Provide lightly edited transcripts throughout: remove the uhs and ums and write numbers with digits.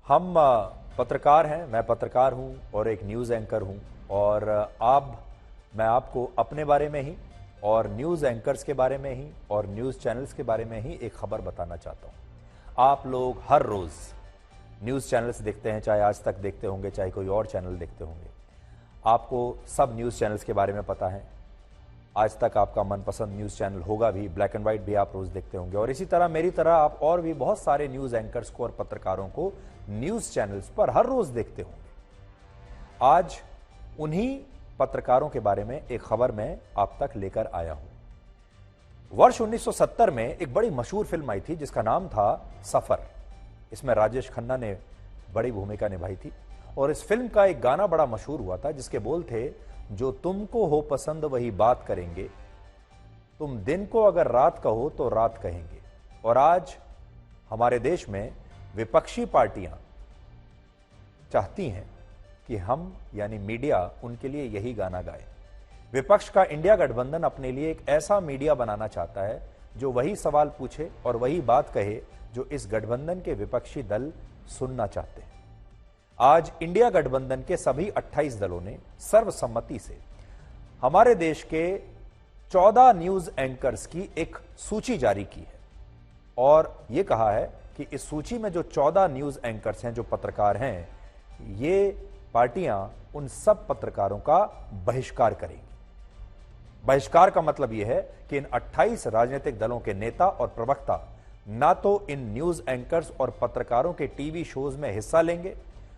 हम पत्रकार हैं, मैं पत्रकार हूं और एक न्यूज़ एंकर हूं और मैं आपको अपने बारे में ही और न्यूज़ एंकर्स के बारे में ही और न्यूज़ चैनल्स के बारे में ही एक खबर बताना चाहता हूं। आप लोग हर रोज़ न्यूज़ चैनल्स देखते हैं, चाहे आज तक देखते होंगे, चाहे कोई और चैनल देखते होंगे। आपको सब न्यूज़ चैनल्स के बारे में पता है। आज तक आपका मनपसंद न्यूज़ चैनल होगा भी, ब्लैक एंड वाइट भी आप रोज़ देखते होंगे और इसी तरह मेरी तरह आप और भी बहुत सारे न्यूज़ एंकर्स को और पत्रकारों को न्यूज़ चैनल्स पर हर रोज़ देखते होंगे। आज उन्हीं पत्रकारों के बारे में एक खबर मैं आप तक लेकर आया हूं। वर्ष 1970 में एक बड़ी मशहूर फिल्म आई थी जिसका नाम था सफर। इसमें राजेश खन्ना ने बड़ी भूमिका निभाई थी और इस फिल्म का एक गाना बड़ा मशहूर हुआ था जिसके बोल थे, जो तुमको हो पसंद वही बात करेंगे, तुम दिन को अगर रात कहो तो रात कहेंगे। और आज हमारे देश में विपक्षी पार्टियां चाहती हैं कि हम यानी मीडिया उनके लिए यही गाना गाए। विपक्ष का इंडिया गठबंधन अपने लिए एक ऐसा मीडिया बनाना चाहता है जो वही सवाल पूछे और वही बात कहे जो इस गठबंधन के विपक्षी दल सुनना चाहते हैं। आज इंडिया गठबंधन के सभी 28 दलों ने सर्वसम्मति से हमारे देश के 14 न्यूज एंकर्स की एक सूची जारी की है और यह कहा है कि इस सूची में जो 14 न्यूज एंकर्स हैं, जो पत्रकार हैं, ये पार्टियां उन सब पत्रकारों का बहिष्कार करेंगी। बहिष्कार का मतलब यह है कि इन 28 राजनीतिक दलों के नेता और प्रवक्ता ना तो इन न्यूज एंकर्स और पत्रकारों के टीवी शोज में हिस्सा लेंगे,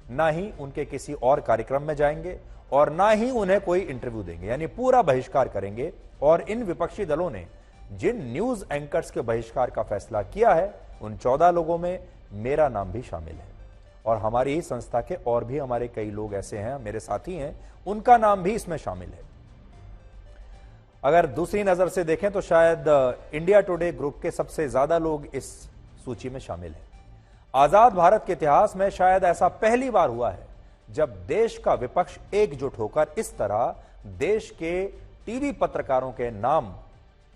ना ही उनके किसी और कार्यक्रम में जाएंगे और ना ही उन्हें कोई इंटरव्यू देंगे, यानी पूरा बहिष्कार करेंगे। और इन विपक्षी दलों ने जिन न्यूज एंकर्स के बहिष्कार का फैसला किया है उन 14 लोगों में मेरा नाम भी शामिल है और हमारी ही संस्था के और भी हमारे कई लोग ऐसे हैं, मेरे साथी हैं, उनका नाम भी इसमें शामिल है। अगर दूसरी नजर से देखें तो शायद इंडिया टुडे ग्रुप के सबसे ज्यादा लोग इस सूची में शामिल हैं। आजाद भारत के इतिहास में शायद ऐसा पहली बार हुआ है जब देश का विपक्ष एकजुट होकर इस तरह देश के टीवी पत्रकारों के नाम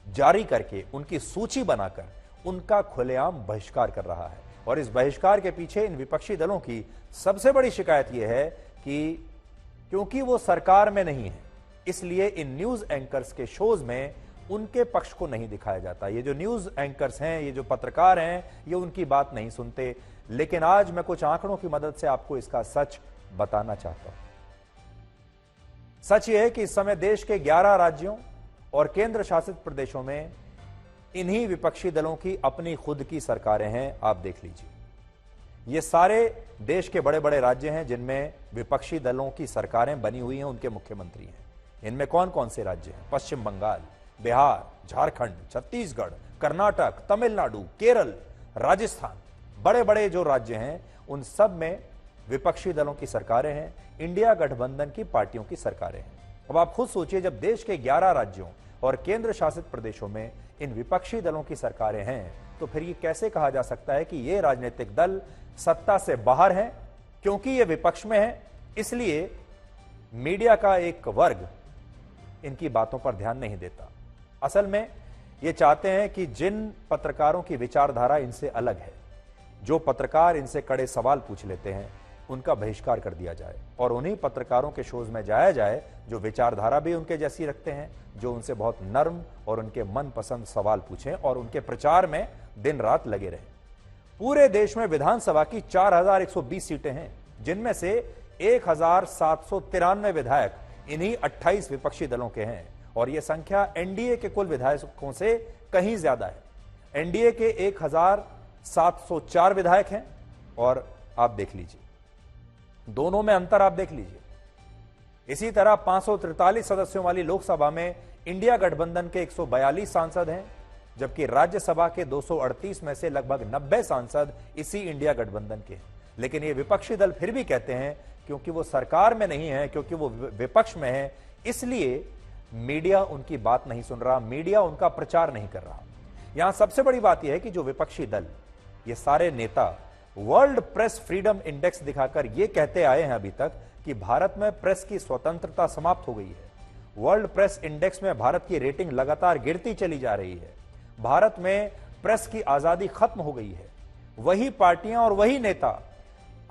जारी करके उनकी सूची बनाकर उनका खुलेआम बहिष्कार कर रहा है। और इस बहिष्कार के पीछे इन विपक्षी दलों की सबसे बड़ी शिकायत यह है कि क्योंकि वो सरकार में नहीं है, इसलिए इन न्यूज एंकर्स के शोज में उनके पक्ष को नहीं दिखाया जाता। ये जो न्यूज एंकर्स हैं, ये जो पत्रकार हैं, ये उनकी बात नहीं सुनते। लेकिन आज मैं कुछ आंकड़ों की मदद से आपको इसका सच बताना चाहता हूं। सच यह है कि इस समय देश के 11 राज्यों और केंद्र शासित प्रदेशों में इन्हीं विपक्षी दलों की अपनी खुद की सरकारें हैं। आप देख लीजिए, ये सारे देश के बड़े बड़े राज्य हैं जिनमें विपक्षी दलों की सरकारें बनी हुई हैं, उनके मुख्यमंत्री हैं। इनमें कौन कौन से राज्य हैं? पश्चिम बंगाल, बिहार, झारखंड, छत्तीसगढ़, कर्नाटक, तमिलनाडु, केरल, राजस्थान, बड़े बड़े जो राज्य हैं उन सब में विपक्षी दलों की सरकारें हैं, इंडिया गठबंधन की पार्टियों की सरकारें हैं। अब आप खुद सोचिए, जब देश के 11 राज्यों और केंद्र शासित प्रदेशों में इन विपक्षी दलों की सरकारें हैं तो फिर ये कैसे कहा जा सकता है कि ये राजनीतिक दल सत्ता से बाहर हैं? क्योंकि ये विपक्ष में है इसलिए मीडिया का एक वर्ग इनकी बातों पर ध्यान नहीं देता। असल में ये चाहते हैं कि जिन पत्रकारों की विचारधारा इनसे अलग है, जो पत्रकार इनसे कड़े सवाल पूछ लेते हैं, उनका बहिष्कार कर दिया जाए और उन्हीं पत्रकारों के शोज में जाया जाए जो विचारधारा भी उनके जैसी रखते हैं, जो उनसे बहुत नर्म और उनके मनपसंद सवाल पूछें और उनके प्रचार में दिन रात लगे रहें। पूरे देश में विधानसभा की 4120 सीटें हैं, जिनमें से 1793 विधायक इन्हीं 28 विपक्षी दलों के हैं और यह संख्या एनडीए के कुल विधायकों से कहीं ज्यादा है। एनडीए के 1704 विधायक हैं और आप देख लीजिए, दोनों में अंतर आप देख लीजिए। इसी तरह 543 सदस्यों वाली लोकसभा में इंडिया गठबंधन के 142 सांसद हैं, जबकि राज्यसभा के 238 में से लगभग 90 सांसद इसी इंडिया गठबंधन के हैं। लेकिन ये विपक्षी दल फिर भी कहते हैं क्योंकि वो सरकार में नहीं है, क्योंकि वो विपक्ष में है, इसलिए मीडिया उनकी बात नहीं सुन रहा, मीडिया उनका प्रचार नहीं कर रहा। यहां सबसे बड़ी बात यह है कि जो विपक्षी दल, ये सारे नेता वर्ल्ड प्रेस फ्रीडम इंडेक्स दिखाकर ये कहते आए हैं अभी तक कि भारत में प्रेस की स्वतंत्रता समाप्त हो गई है। वर्ल्ड प्रेस इंडेक्स में भारत की रेटिंग लगातार गिरती चली जा रही है। भारत में प्रेस की आजादी खत्म हो गई है। वही पार्टियां और वही नेता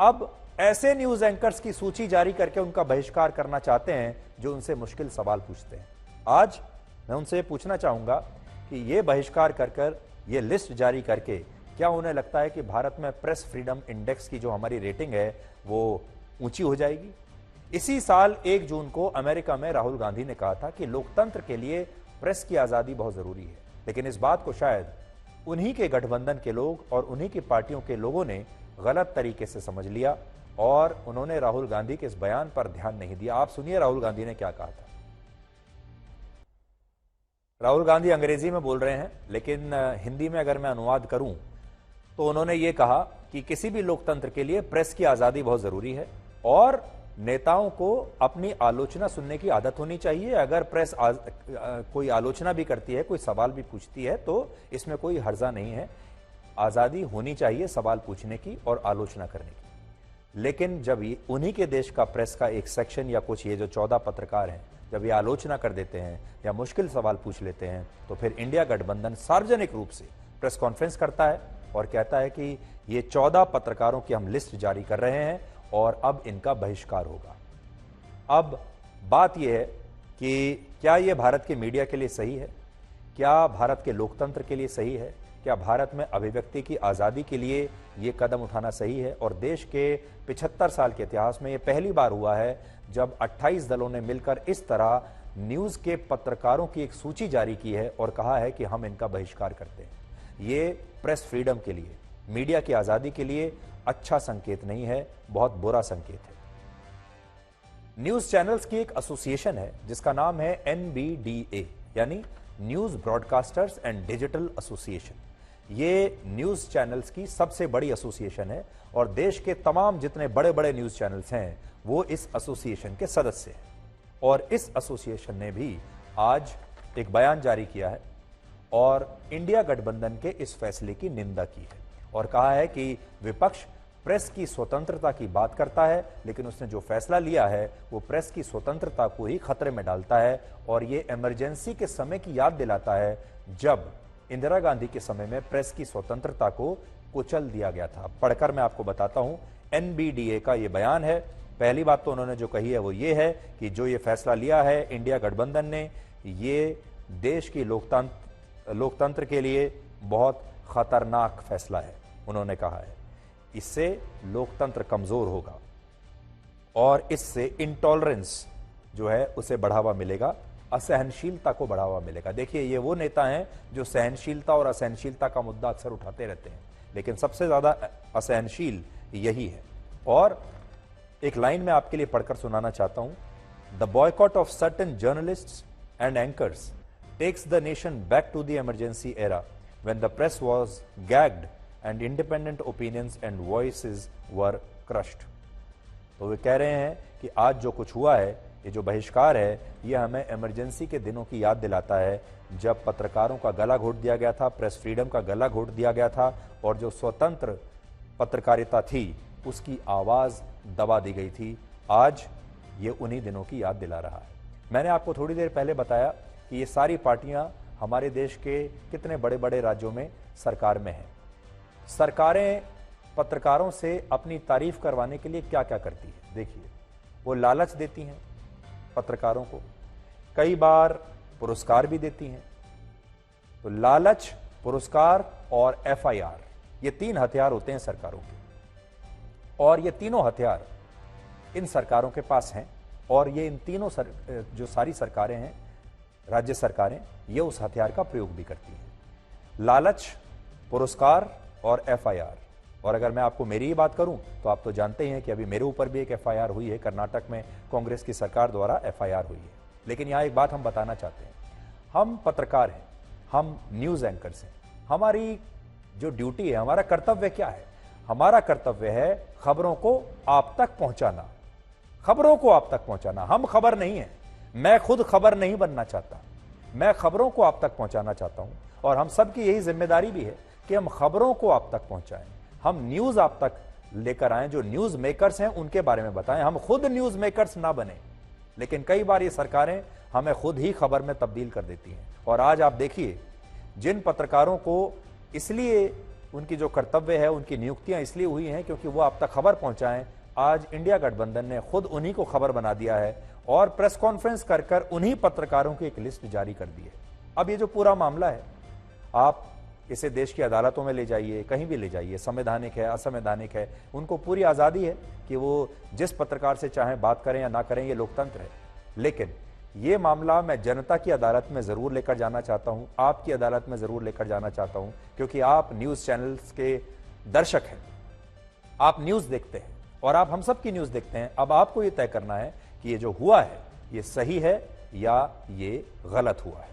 अब ऐसे न्यूज एंकर्स की सूची जारी करके उनका बहिष्कार करना चाहते हैं जो उनसे मुश्किल सवाल पूछते हैं। आज मैं उनसे पूछना चाहूंगा कि ये बहिष्कार कर ये लिस्ट जारी करके क्या उन्हें लगता है कि भारत में प्रेस फ्रीडम इंडेक्स की जो हमारी रेटिंग है वो ऊंची हो जाएगी? इसी साल 1 जून को अमेरिका में राहुल गांधी ने कहा था कि लोकतंत्र के लिए प्रेस की आजादी बहुत जरूरी है, लेकिन इस बात को शायद उन्हीं के गठबंधन के लोग और उन्हीं की पार्टियों के लोगों ने गलत तरीके से समझ लिया और उन्होंने राहुल गांधी के इस बयान पर ध्यान नहीं दिया। आप सुनिए राहुल गांधी ने क्या कहा था। राहुल गांधी अंग्रेजी में बोल रहे हैं, लेकिन हिंदी में अगर मैं अनुवाद करूं तो उन्होंने ये कहा कि किसी भी लोकतंत्र के लिए प्रेस की आजादी बहुत जरूरी है और नेताओं को अपनी आलोचना सुनने की आदत होनी चाहिए। अगर प्रेस कोई आलोचना भी करती है, कोई सवाल भी पूछती है, तो इसमें कोई हर्जा नहीं है। आजादी होनी चाहिए सवाल पूछने की और आलोचना करने की। लेकिन जब उन्हीं के देश का प्रेस का एक सेक्शन या कुछ ये जो 14 पत्रकार हैं, जब ये आलोचना कर देते हैं या मुश्किल सवाल पूछ लेते हैं, तो फिर इंडिया गठबंधन सार्वजनिक रूप से प्रेस कॉन्फ्रेंस करता है और कहता है कि ये 14 पत्रकारों की हम लिस्ट जारी कर रहे हैं और अब इनका बहिष्कार होगा। अब बात यह है कि क्या यह भारत के मीडिया के लिए सही है? क्या भारत के लोकतंत्र के लिए सही है? क्या भारत में अभिव्यक्ति की आजादी के लिए यह कदम उठाना सही है? और देश के 75 साल के इतिहास में यह पहली बार हुआ है जब 28 दलों ने मिलकर इस तरह न्यूज के पत्रकारों की एक सूची जारी की है और कहा है कि हम इनका बहिष्कार करते हैं। ये प्रेस फ्रीडम के लिए, मीडिया की आजादी के लिए अच्छा संकेत नहीं है, बहुत बुरा संकेत है। न्यूज चैनल्स की एक एसोसिएशन है जिसका नाम है NBDA, यानी news broadcasters and digital association. ये न्यूज चैनल्स की सबसे बड़ी एसोसिएशन है और देश के तमाम जितने बड़े बड़े न्यूज चैनल्स हैं वो इस एसोसिएशन के सदस्य हैं। और इस एसोसिएशन ने भी आज एक बयान जारी किया है और इंडिया गठबंधन के इस फैसले की निंदा की है और कहा है कि विपक्ष प्रेस की स्वतंत्रता की बात करता है, लेकिन उसने जो फैसला लिया है वो प्रेस की स्वतंत्रता को ही खतरे में डालता है और ये इमरजेंसी के समय की याद दिलाता है जब इंदिरा गांधी के समय में प्रेस की स्वतंत्रता को कुचल दिया गया था। पढ़कर मैं आपको बताता हूं, NBDA का ये बयान है। पहली बात तो उन्होंने जो कही है वो ये है कि जो ये फैसला लिया है इंडिया गठबंधन ने, ये देश की लोकतंत्र के लिए बहुत खतरनाक फैसला है। उन्होंने कहा है इससे लोकतंत्र कमजोर होगा और इससे इंटॉलरेंस जो है उसे बढ़ावा मिलेगा, असहनशीलता को बढ़ावा मिलेगा। देखिए, ये वो नेता हैं जो सहनशीलता और असहनशीलता का मुद्दा अक्सर उठाते रहते हैं, लेकिन सबसे ज्यादा असहनशील यही है। और एक लाइन में आपके लिए पढ़कर सुनाना चाहता हूं। The boycott of certain journalists and anchors takes the nation back to the emergency era when the press was gagged and independent opinions and voices were crushed. तो वे कह रहे हैं कि आज जो कुछ हुआ है, ये जो बहिष्कार है, ये हमें इमरजेंसी के दिनों की याद दिलाता है जब पत्रकारों का गला घोट दिया गया था, प्रेस फ्रीडम का गला घोट दिया गया था और जो स्वतंत्र पत्रकारिता थी उसकी आवाज दबा दी गई थी। आज ये उन्हीं दिनों की याद दिला रहा है। मैंने आपको थोड़ी देर पहले बताया कि ये सारी पार्टियां हमारे देश के कितने बड़े बड़े राज्यों में सरकार में हैं। सरकारें पत्रकारों से अपनी तारीफ करवाने के लिए क्या क्या करती है, देखिए। वो लालच देती हैं पत्रकारों को, कई बार पुरस्कार भी देती हैं। तो लालच, पुरस्कार और FIR, ये 3 हथियार होते हैं सरकारों के और ये तीनों हथियार इन सरकारों के पास हैं और ये इन तीनों जो सारी सरकारें हैं, राज्य सरकारें, ये उस हथियार का प्रयोग भी करती हैं। लालच, पुरस्कार और FIR। और अगर मैं आपको मेरी ही बात करूं तो आप तो जानते ही हैं कि अभी मेरे ऊपर भी एक FIR हुई है, कर्नाटक में कांग्रेस की सरकार द्वारा FIR हुई है। लेकिन यहां एक बात हम बताना चाहते हैं, हम पत्रकार हैं, हम न्यूज एंकर्स हैं। हमारी जो ड्यूटी है, हमारा कर्तव्य क्या है? हमारा कर्तव्य है खबरों को आप तक पहुंचाना, खबरों को आप तक पहुंचाना। हम खबर नहीं है, मैं खुद खबर नहीं बनना चाहता, मैं खबरों को आप तक पहुंचाना चाहता हूं और हम सबकी यही जिम्मेदारी भी है कि हम खबरों को आप तक पहुंचाएं, हम न्यूज आप तक लेकर आएं, जो न्यूज मेकर्स हैं उनके बारे में बताएं। हम खुद न्यूज मेकर्स ना बने, लेकिन कई बार ये सरकारें हमें खुद ही खबर में तब्दील कर देती हैं। और आज आप देखिए, जिन पत्रकारों को इसलिए उनकी जो कर्तव्य है, उनकी नियुक्तियां इसलिए हुई हैं क्योंकि वो आप तक खबर पहुंचाएं। आज इंडिया गठबंधन ने खुद उन्हीं को खबर बना दिया है और प्रेस कॉन्फ्रेंस कर कर उन्हीं पत्रकारों की एक लिस्ट जारी कर दी है। अब ये जो पूरा मामला है, आप इसे देश की अदालतों में ले जाइए, कहीं भी ले जाइए, संवैधानिक है, असंवैधानिक है, उनको पूरी आज़ादी है कि वो जिस पत्रकार से चाहें बात करें या ना करें, ये लोकतंत्र है। लेकिन ये मामला मैं जनता की अदालत में ज़रूर लेकर जाना चाहता हूं, आपकी अदालत में ज़रूर लेकर जाना चाहता हूं, क्योंकि आप न्यूज़ चैनल्स के दर्शक हैं, आप न्यूज़ देखते हैं और आप हम सब की न्यूज़ देखते हैं। अब आपको ये तय करना है कि ये जो हुआ है ये सही है या ये गलत हुआ है।